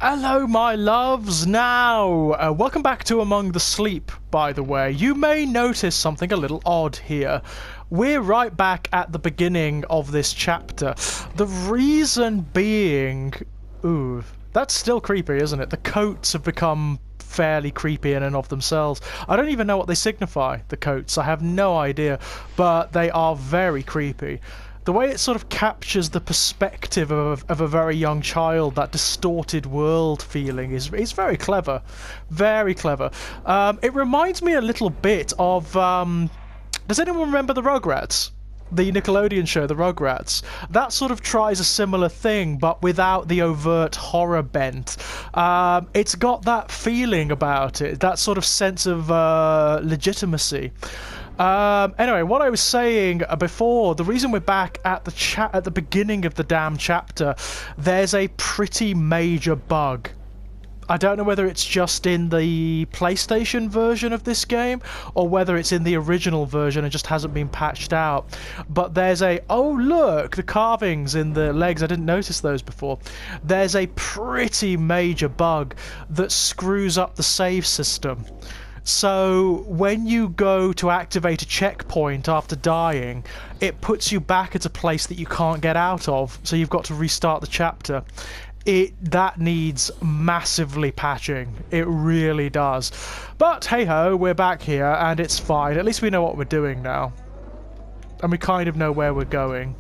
Hello, my loves. Now, welcome back to Among the Sleep, by the way. You may notice something a little odd here. We're right back at the beginning of this chapter. The reason being... Ooh, that's still creepy, isn't it? The coats have become fairly creepy in and of themselves. I don't even know what they signify, the coats. I have no idea, but they are very creepy. The way it sort of captures the perspective of a very young child, that distorted world feeling, is very clever. Very clever. It reminds me a little bit of... does anyone remember the Rugrats? The Nickelodeon show, the Rugrats. That sort of tries a similar thing, but without the overt horror bent. It's got that feeling about it, that sort of sense of legitimacy. Anyway, what I was saying before, the reason we're back at the beginning of the damn chapter, there's a pretty major bug. I don't know whether it's just in the PlayStation version of this game, or whether it's in the original version and just hasn't been patched out. But there's a... Oh, look! The carvings in the legs, I didn't notice those before. There's a pretty major bug that screws up the save system. So when you go to activate a checkpoint after dying, it puts you back at a place that you can't get out of, so you've got to restart the chapter. That needs massively patching. It really does. But hey-ho, we're back here, and it's fine. At least we know what we're doing now. And we kind of know where we're going.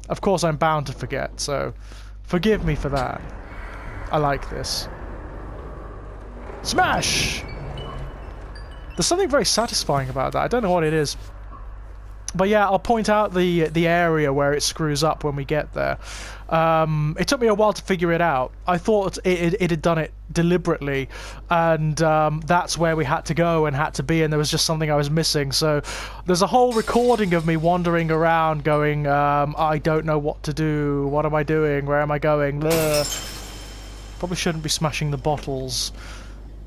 Of course, I'm bound to forget, so forgive me for that. I like this. Smash! There's something very satisfying about that. I don't know what it is. But yeah, I'll point out the area where it screws up when we get there. It took me a while to figure it out. I thought it had done it deliberately, and that's where we had to go and had to be, and there was just something I was missing. So there's a whole recording of me wandering around going, I don't know what to do. What am I doing? Where am I going? Ugh. Probably shouldn't be smashing the bottles.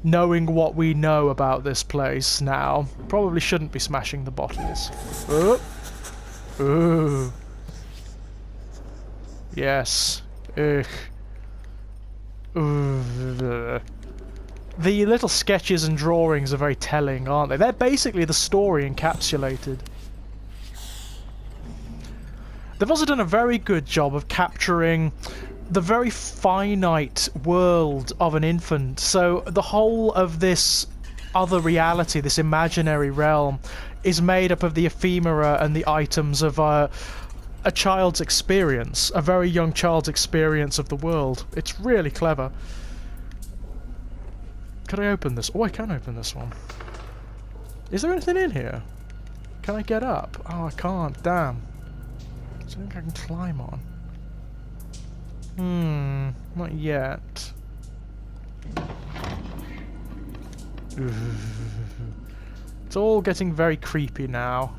Knowing what we know about this place now, probably shouldn't be smashing the bottles. Ooh. Yes. Ugh. Ooh. The little sketches and drawings are very telling, aren't they? They're basically the story encapsulated. They've also done a very good job of capturing the very finite world of an infant. So the whole of this other reality, this imaginary realm, is made up of the ephemera and the items of a child's experience, a very young child's experience of the world. It's really clever. Could I open this? Oh, I can open this one. Is there anything in here? Can I get up? Oh, I can't. Damn. Is there anything I can climb on? Not yet. It's all getting very creepy now.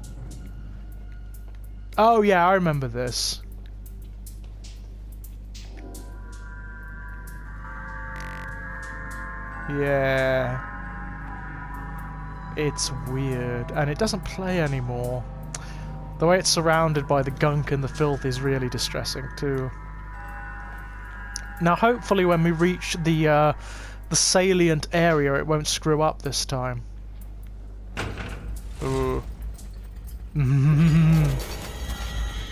Oh yeah, I remember this. Yeah. It's weird, and it doesn't play anymore. The way it's surrounded by the gunk and the filth is really distressing too. Now, hopefully, when we reach the salient area, it won't screw up this time. Ooh.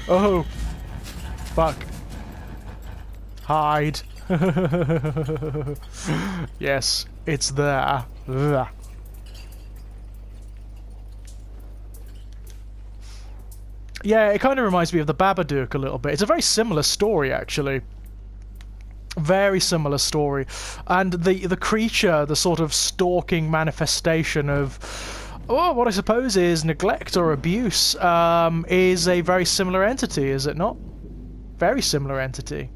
Oh, fuck! Hide. Yes, it's there. Ugh. Yeah, it kind of reminds me of the Babadook a little bit. It's a very similar story, actually. Very similar story, and the creature, the sort of stalking manifestation of what I suppose is neglect or abuse, is a very similar entity, is it not? Very similar entity.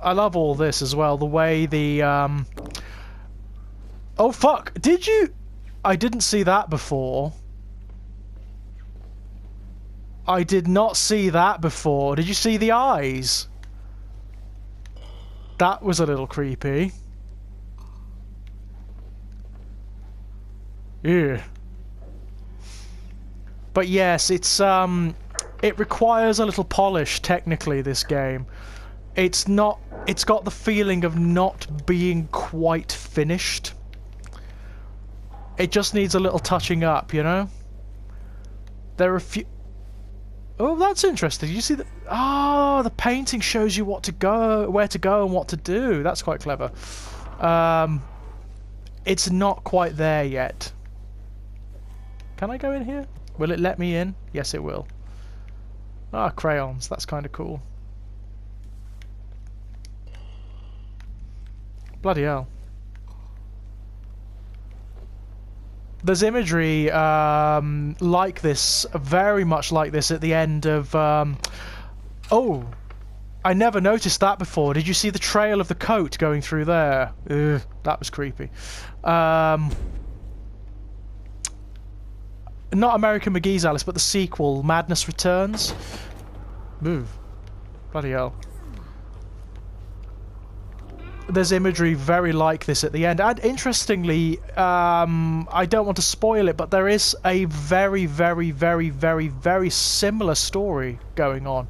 I love all this as well. The way the oh fuck! Did you? I didn't see that before. I did not see that before. Did you see the eyes? That was a little creepy. Ew. But yes, it's it requires a little polish, technically, this game. It's got the feeling of not being quite finished. It just needs a little touching up, you know? There are a few... Oh, that's interesting. You see the... Oh, the painting shows you where to go and what to do. That's quite clever. It's not quite there yet. Can I go in here? Will it let me in? Yes, it will. Ah, crayons. That's kind of cool. Bloody hell. There's imagery like this, very much like this, at the end of... Oh! I never noticed that before. Did you see the trail of the coat going through there? Ugh, that was creepy. Not American McGee's Alice, but the sequel, Madness Returns. Move. Bloody hell. There's imagery very like this at the end. And interestingly, I don't want to spoil it, but there is a very, very, very, very, very similar story going on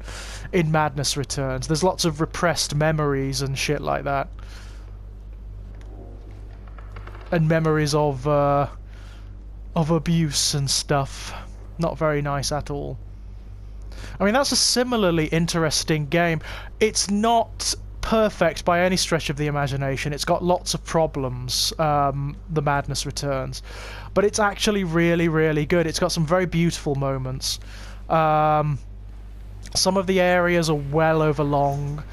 in Madness Returns. There's lots of repressed memories and shit like that. And memories of abuse and stuff. Not very nice at all. I mean, that's a similarly interesting game. It's not perfect by any stretch of the imagination. It's got lots of problems, the Madness Returns. But it's actually really, really good. It's got some very beautiful moments. Some of the areas are well overlong,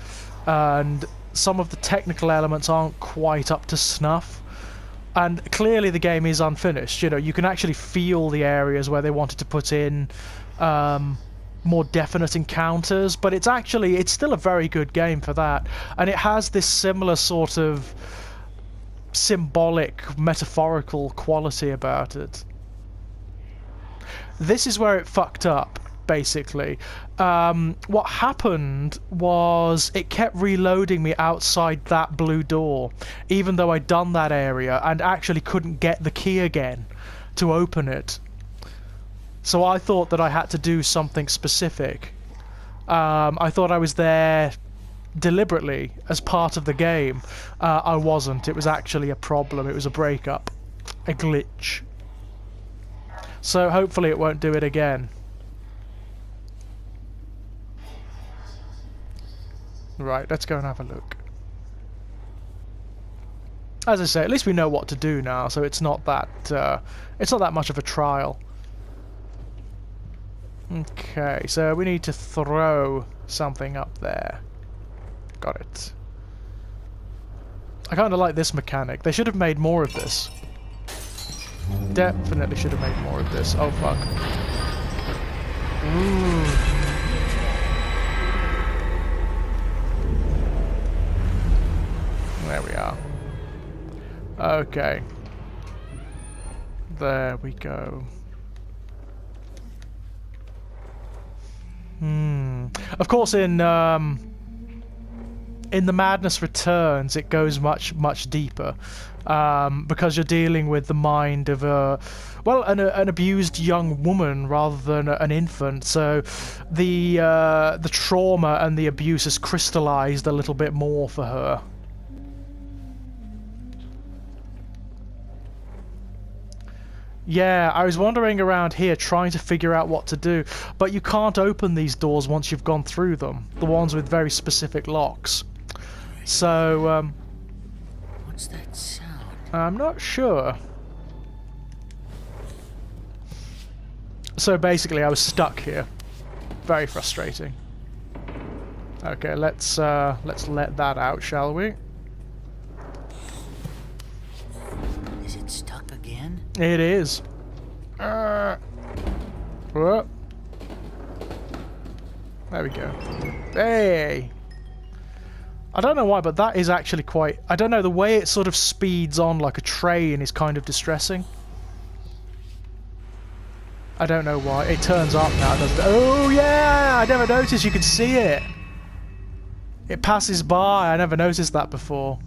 and some of the technical elements aren't quite up to snuff. And clearly the game is unfinished. You know, you can actually feel the areas where they wanted to put in more definite encounters, but it's still a very good game for that. And it has this similar sort of symbolic, metaphorical quality about it. This is where it fucked up, basically. What happened was it kept reloading me outside that blue door, even though I'd done that area and actually couldn't get the key again to open it. So I thought that I had to do something specific. I thought I was there deliberately as part of the game. I wasn't. It was actually a problem. It was a breakup. A glitch. So hopefully it won't do it again. Right, let's go and have a look. As I say, at least we know what to do now, so it's not that much of a trial. Okay, so we need to throw something up there. Got it. I kind of like this mechanic. They should have made more of this. Definitely should have made more of this. Oh fuck. Ooh. There we are. Okay. There we go. Of course, in the Madness Returns, it goes much deeper, because you're dealing with the mind of an abused young woman rather than an infant. So the trauma and the abuse has crystallized a little bit more for her. Yeah, I was wandering around here trying to figure out what to do, but you can't open these doors once you've gone through them. The ones with very specific locks. So, what's that sound? I'm not sure. So basically, I was stuck here. Very frustrating. Okay, let's let that out, shall we? Is it stuck again? It is. Whoop. There we go. Hey! I don't know why, but that is actually quite... I don't know, the way it sort of speeds on like a train is kind of distressing. I don't know why. It turns up now, doesn't it? Oh, yeah! I never noticed you could see it. It passes by. I never noticed that before.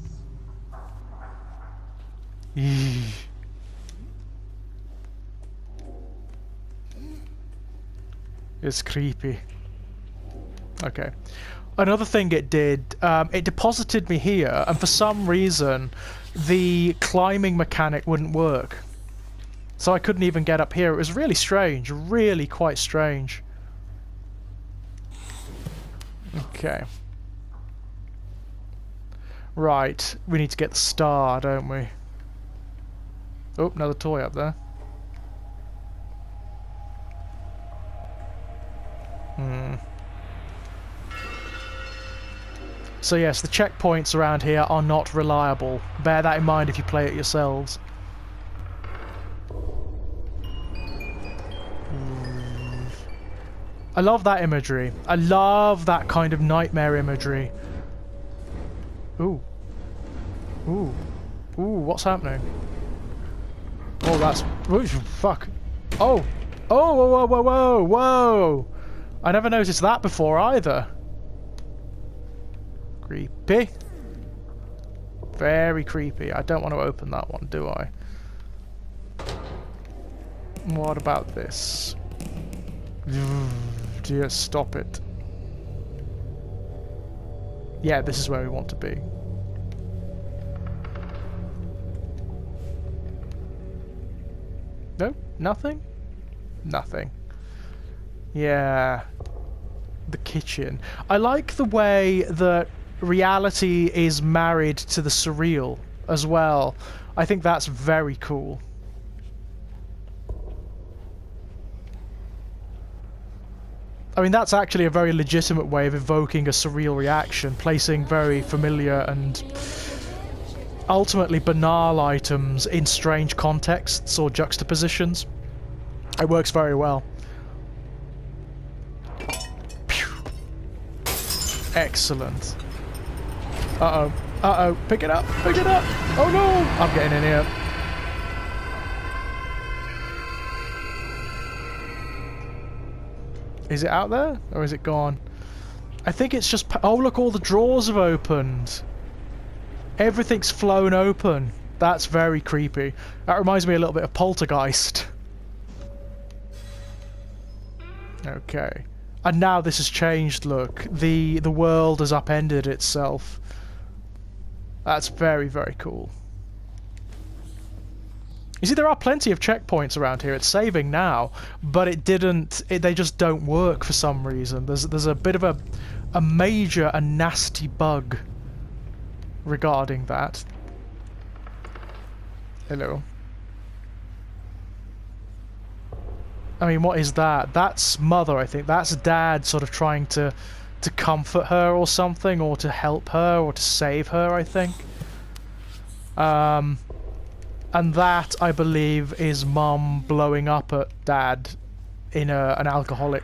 It's creepy. Okay. Another thing it did, it deposited me here, and for some reason, the climbing mechanic wouldn't work. So I couldn't even get up here. It was really strange, really quite strange. Okay. Right, we need to get the star, don't we? Oh, another toy up there. So yes, the checkpoints around here are not reliable. Bear that in mind if you play it yourselves. I love that imagery. I love that kind of nightmare imagery. Ooh. Ooh. Ooh, what's happening? Oh, that's... Ooh, fuck. Oh! Oh, whoa, whoa, whoa, whoa, whoa! I never noticed that before either. Creepy. Very creepy. I don't want to open that one, do I? What about this? Dear, stop it. Yeah, this is where we want to be. No? Nothing? Nothing. Yeah. The kitchen. I like the way that reality is married to the surreal as well. I think that's very cool. I mean, that's actually a very legitimate way of evoking a surreal reaction, placing very familiar and ultimately banal items in strange contexts or juxtapositions. It works very well. Pew. Excellent. Uh-oh. Uh-oh. Pick it up. Pick it up. Oh no! I'm getting in here. Is it out there? Or is it gone? I think it's just... Oh, look, all the drawers have opened. Everything's flown open. That's very creepy. That reminds me a little bit of Poltergeist. Okay. And now this has changed, look. The world has upended itself. That's very, very cool. You see, there are plenty of checkpoints around here. It's saving now, but it didn't... they just don't work for some reason. There's a bit of a major and nasty bug regarding that. Hello. I mean, what is that? That's Mother, I think. That's Dad sort of trying to comfort her or something, or to help her, or to save her, I think. And that, I believe, is Mum blowing up at Dad in an alcoholic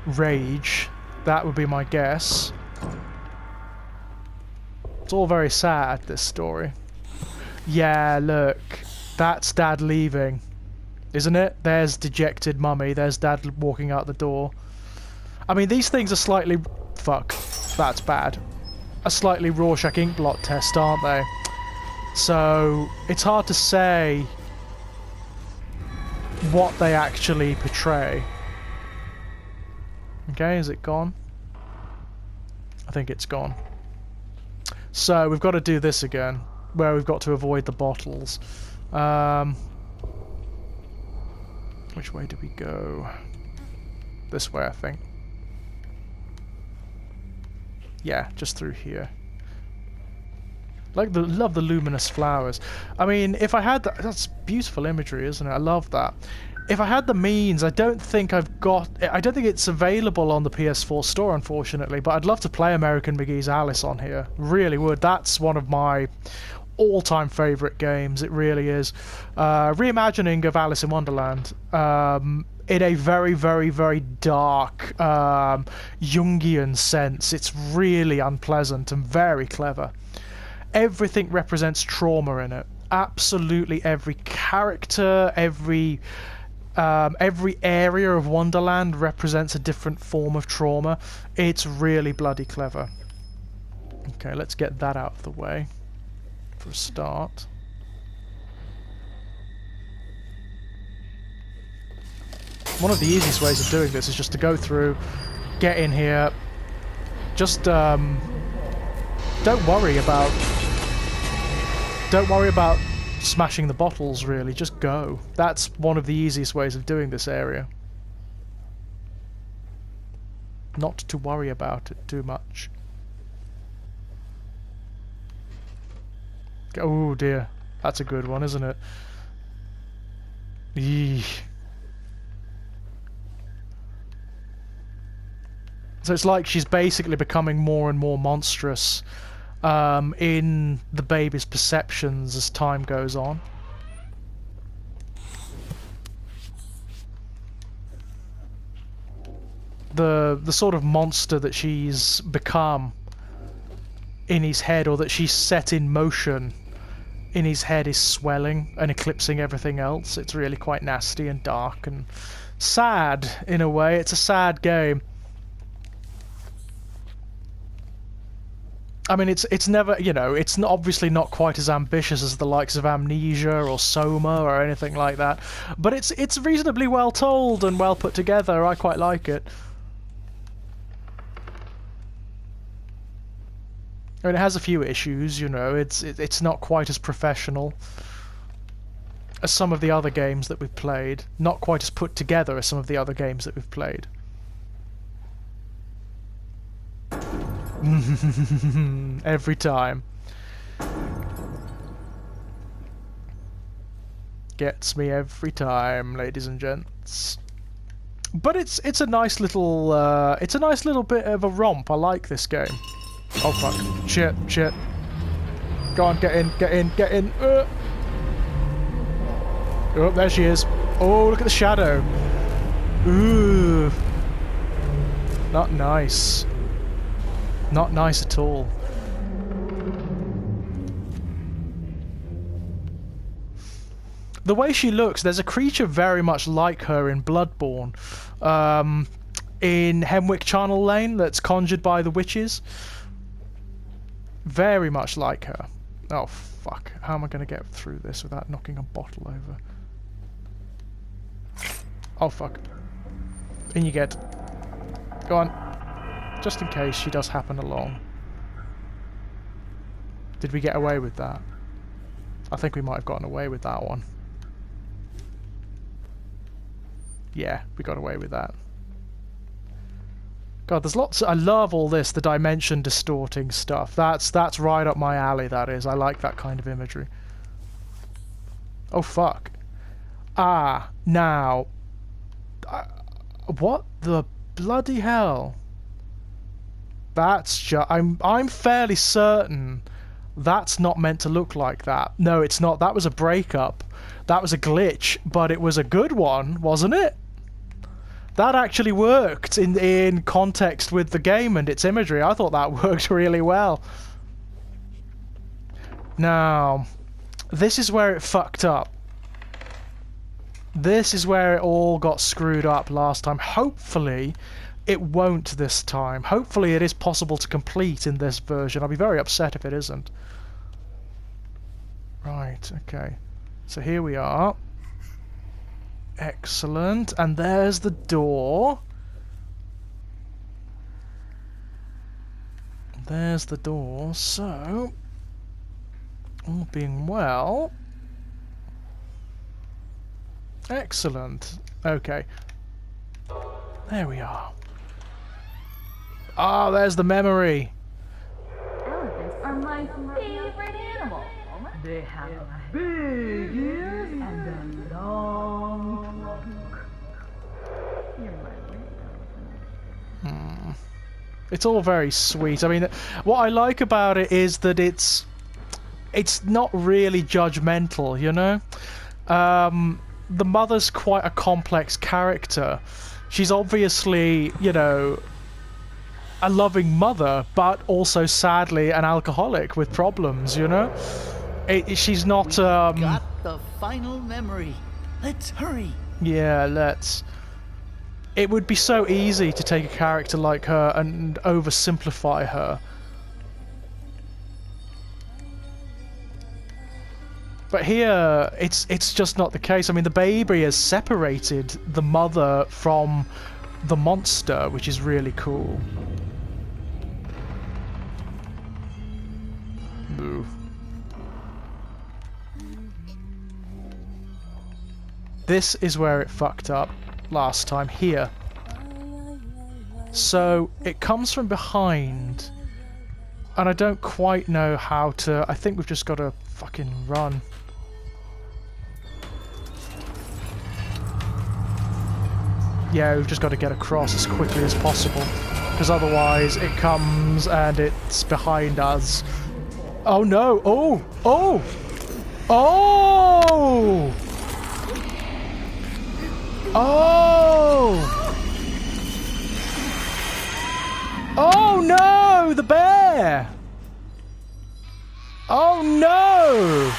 rage. That would be my guess. It's all very sad, this story. Yeah, look. That's Dad leaving. Isn't it? There's dejected Mummy. There's Dad walking out the door. I mean, these things are slightly... Fuck. That's bad. A slightly Rorschach inkblot test, aren't they? So, it's hard to say what they actually portray. Okay, is it gone? I think it's gone. So, we've got to do this again, where we've got to avoid the bottles. Which way do we go? This way, I think. Yeah, just through here. Love the luminous flowers. I mean, if I had that's beautiful imagery, isn't it? I love that. If I had the means, I don't think it's available on the PS4 store, unfortunately, but I'd love to play American McGee's Alice on here. Really would. That's one of my all-time favourite games. It really is. Reimagining of Alice in Wonderland. In a very, very, very dark, Jungian sense. It's really unpleasant and very clever. Everything represents trauma in it. Absolutely every character, every area of Wonderland represents a different form of trauma. It's really bloody clever. Okay, let's get that out of the way for a start. One of the easiest ways of doing this is just to go through, get in here, just don't worry about smashing the bottles, really. Just go. That's one of the easiest ways of doing this area. Not to worry about it too much. Oh dear, that's a good one, isn't it? Eesh. So it's like she's basically becoming more and more monstrous in the baby's perceptions as time goes on. The sort of monster that she's become in his head, or that she's set in motion in his head, is swelling and eclipsing everything else. It's really quite nasty and dark and sad in a way. It's a sad game. I mean, it's never, you know, it's obviously not quite as ambitious as the likes of Amnesia or Soma or anything like that, but it's reasonably well told and well put together. I quite like it. I mean, it has a few issues, you know. It's not quite as professional as some of the other games that we've played. Not quite as put together as some of the other games that we've played. Every time. Gets me every time, ladies and gents. But it's a nice little bit of a romp. I like this game. Oh fuck. Shit. Go on, get in. Oh, there she is. Oh, look at the shadow. Ooh. Not nice. Not nice at all. The way she looks, there's a creature very much like her in Bloodborne. In Hemwick Charnel Lane, that's conjured by the witches. Very much like her. Oh, fuck. How am I going to get through this without knocking a bottle over? Oh, fuck. In you get. Go on. Just in case she does happen along. Did we get away with that? I think we might have gotten away with that one. Yeah, we got away with that. God, there's lots. I love all this, the dimension distorting stuff. That's right up my alley, that is. I like that kind of imagery. Oh, fuck. Ah, now. What the bloody hell? That's just... I'm fairly certain that's not meant to look like that. No, it's not. That was a breakup. That was a glitch, but it was a good one, wasn't it? That actually worked in context with the game and its imagery. I thought that worked really well. Now, this is where it fucked up. This is where it all got screwed up last time. Hopefully, it won't this time. Hopefully, it is possible to complete in this version. I'll be very upset if it isn't. Right, okay. So here we are. Excellent. And there's the door. There's the door. So, all being well. Excellent. Okay. There we are. Ah, there's the memory. Elephants are my favorite animal. They have big ears and a long trunk. You're my Hmm. It's all very sweet. I mean, what I like about it is that it's not really judgmental, you know? The mother's quite a complex character. She's obviously, you know, a loving mother, but also sadly an alcoholic with problems, you know? She's not... Got the final memory. Let's hurry. Yeah, let's... It would be so easy to take a character like her and oversimplify her. But here, it's just not the case. I mean, the baby has separated the mother from the monster, which is really cool. Boo. This is where it fucked up last time, here. So, it comes from behind, and I don't quite know how to... I think we've just got to fucking run. Yeah, we've just got to get across as quickly as possible, because otherwise it comes and it's behind us. Oh no! Oh! Oh! Oh! Oh! Oh no! The bear! Oh no!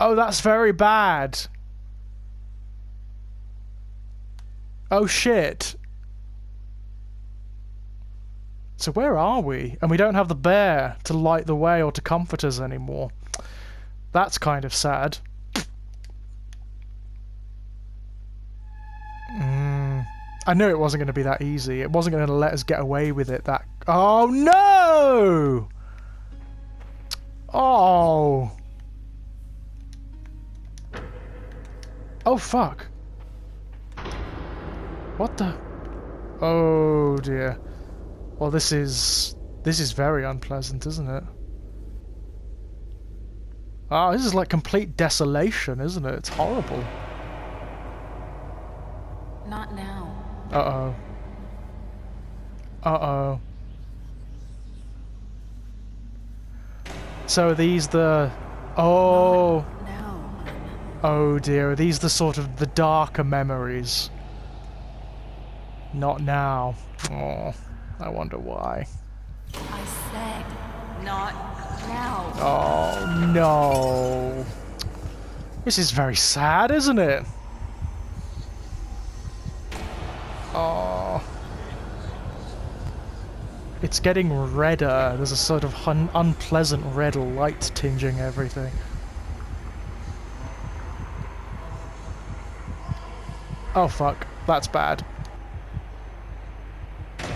Oh, that's very bad. Oh shit. So where are we? And we don't have the bear to light the way or to comfort us anymore. That's kind of sad. I knew it wasn't going to be that easy. It wasn't going to let us get away with it that... Oh no! Oh! Oh fuck. What the... Oh dear. Well, this is very unpleasant, isn't it? Oh, this is like complete desolation, isn't it? It's horrible. Not now. Uh-oh. Uh-oh. So are these the... Oh... No. Oh dear, are these the sort of the darker memories? Not now. Oh, I wonder why. I said not now. Oh no. This is very sad, isn't it? Oh. It's getting redder. There's a sort of unpleasant red light tinging everything. Oh fuck, that's bad. Sweetie,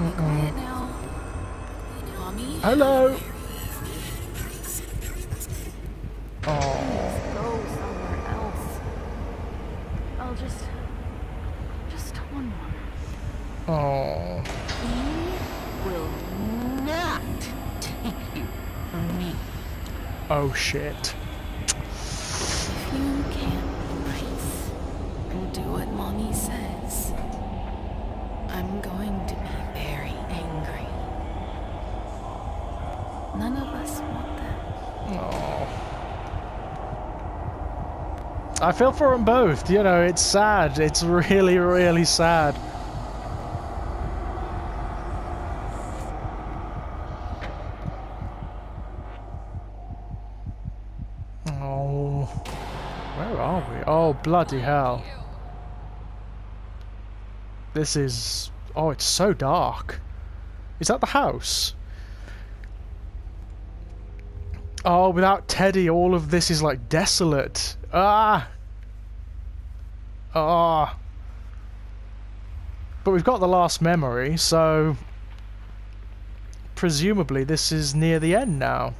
be quiet now. Mommy? Hello! Oh. Go somewhere else. I'll just one more. Oh. He will not take you from me. Oh shit. If you can't embrace and do what Mommy says, I'm going to be very angry. None of us want that. Oh. I feel for them both, you know, it's sad. It's really, really sad. Oh. Where are we? Oh, bloody hell. This is... Oh, it's so dark. Is that the house? Oh, without Teddy, all of this is like desolate. Ah! Ah! But we've got the last memory, so... Presumably this is near the end now.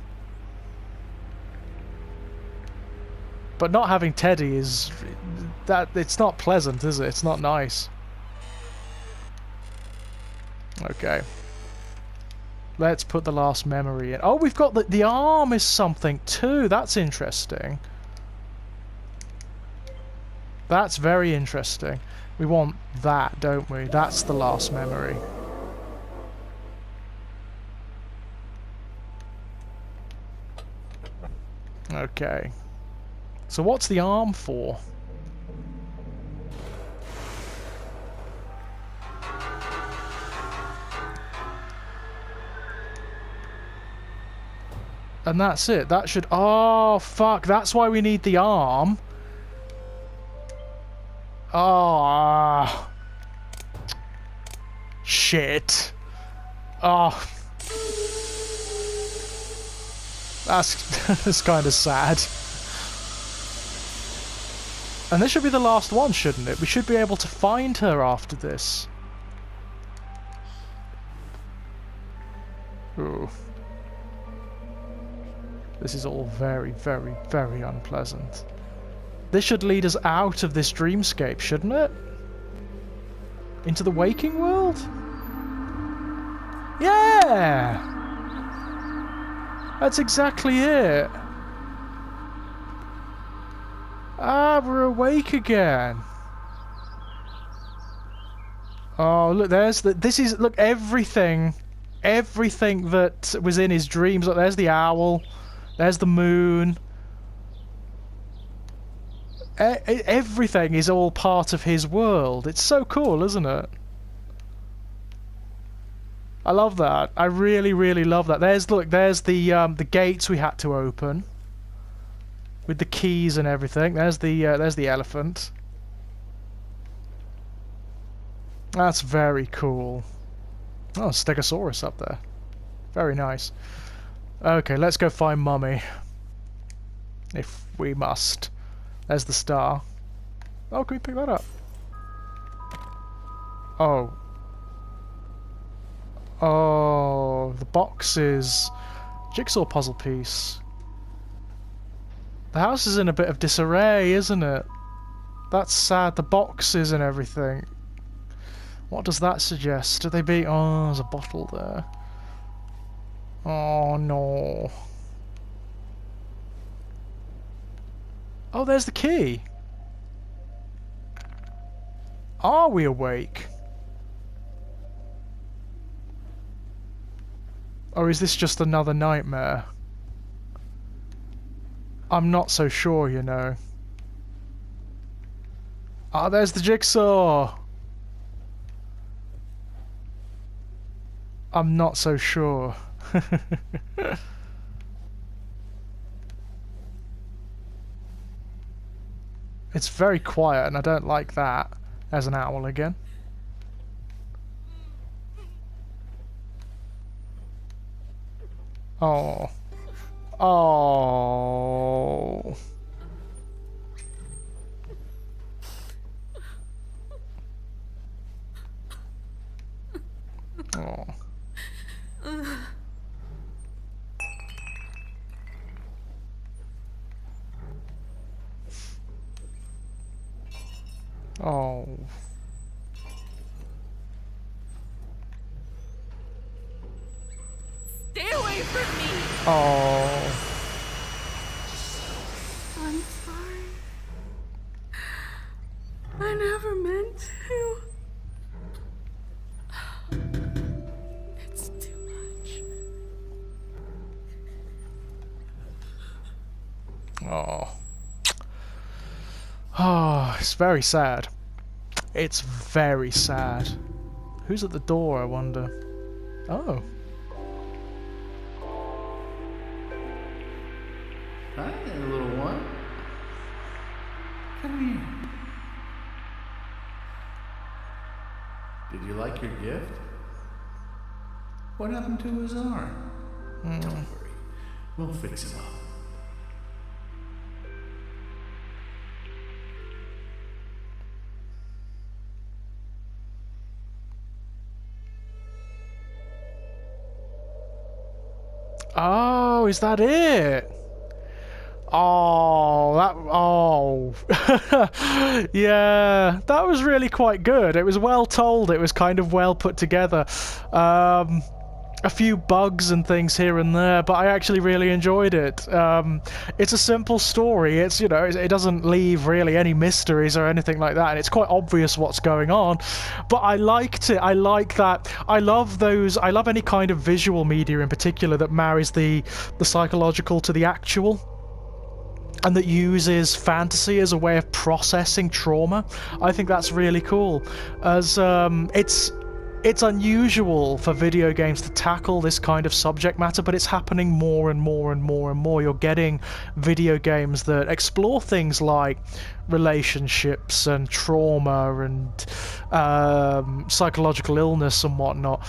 But not having Teddy is... It's not pleasant, is it? It's not nice. Okay. Let's put the last memory in. Oh, we've got the arm is something too. That's interesting. That's very interesting. We want that, don't we? That's the last memory. Okay. So what's the arm for? And that's it. That should... Oh, fuck. That's why we need the arm. Oh. Shit. Oh. That's kind of sad. And this should be the last one, shouldn't it? We should be able to find her after this. Ooh. This is all very, very, very unpleasant. This should lead us out of this dreamscape, shouldn't it? Into the waking world? Yeah! That's exactly it. Ah, we're awake again. Oh, look, look, everything that was in his dreams. Look, there's the owl, there's the moon. Everything is all part of his world. It's so cool, isn't it? I love that. I really, really love that. There's the gates we had to open with the keys and everything. There's the elephant. That's very cool. Oh, Stegosaurus up there. Very nice. Okay, let's go find Mummy. If we must. There's the star. Oh, can we pick that up? Oh. Oh, the boxes. Jigsaw puzzle piece. The house is in a bit of disarray, isn't it? That's sad. The boxes and everything. What does that suggest? Do they be... Oh, there's a bottle there. Oh, no. Oh, there's the key. Are we awake? Or is this just another nightmare? I'm not so sure, you know. Ah, there's the jigsaw! I'm not so sure. It's very quiet and I don't like that. There's an owl again. Oh. Oh. Oh. Oh. Stay away from me! Oh. I'm sorry. I never meant to. It's too much. Oh. Oh, it's very sad. It's very sad. Who's at the door, I wonder? Oh. Hi there, little one. Come here. Did you like your gift? What happened to his arm? Don't worry. We'll fix him up. Oh, is that it? Oh, yeah, that was really quite good. It was well told. It was kind of well put together. A few bugs and things here and there, but I actually really enjoyed it. It's a simple story. It's, you know, it doesn't leave really any mysteries or anything like that, and it's quite obvious what's going on. But I liked it. I like that. I love those. I love any kind of visual media in particular that marries the psychological to the actual, and that uses fantasy as a way of processing trauma. I think that's really cool, as it's unusual for video games to tackle this kind of subject matter, but it's happening more and more and more and more. You're getting video games that explore things like relationships and trauma and psychological illness and whatnot.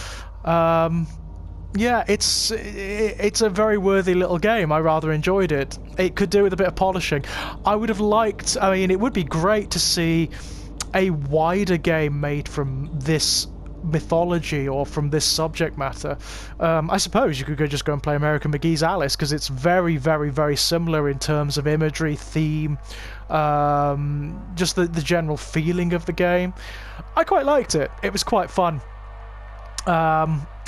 Yeah, it's a very worthy little game. I rather enjoyed it. It could do with a bit of polishing. I would have liked, I mean, it would be great to see a wider game made from this mythology or from this subject matter. I suppose you could just go and play American McGee's Alice, because it's very, very, very similar in terms of imagery, theme, just the general feeling of the game. I quite liked it. It was quite fun.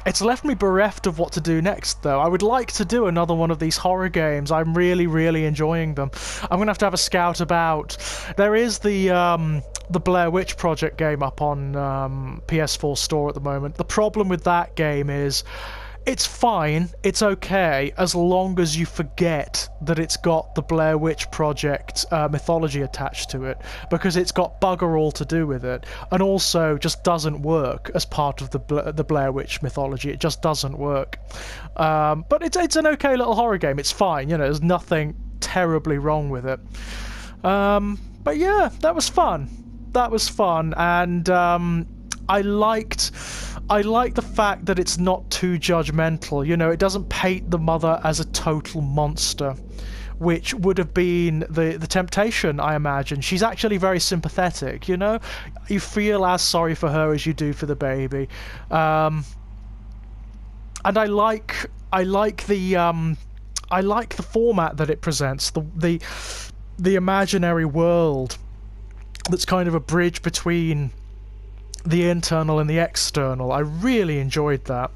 It's left me bereft of what to do next, though. I would like to do another one of these horror games. I'm really, really enjoying them. I'm going to have a scout about. There is the Blair Witch Project game up on PS4 Store at the moment. The problem with that game is it's fine, it's okay, as long as you forget that it's got the Blair Witch Project mythology attached to it, because it's got bugger all to do with it, and also just doesn't work as part of the Blair Witch mythology. It just doesn't work. But it's an okay little horror game. It's fine, you know, there's nothing terribly wrong with it. But yeah, that was fun. That was fun, and I liked the fact that it's not too judgmental. You know, it doesn't paint the mother as a total monster, which would have been the temptation, I imagine. She's actually very sympathetic, you know? You feel as sorry for her as you do for the baby. And I like the format that it presents, the imaginary world that's kind of a bridge between the internal and the external. I really enjoyed that.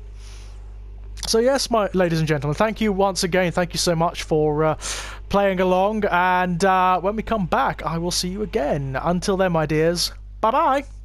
So yes, my ladies and gentlemen, thank you once again. Thank you so much for playing along, and when we come back, I will see you again. Until then, my dears, bye-bye.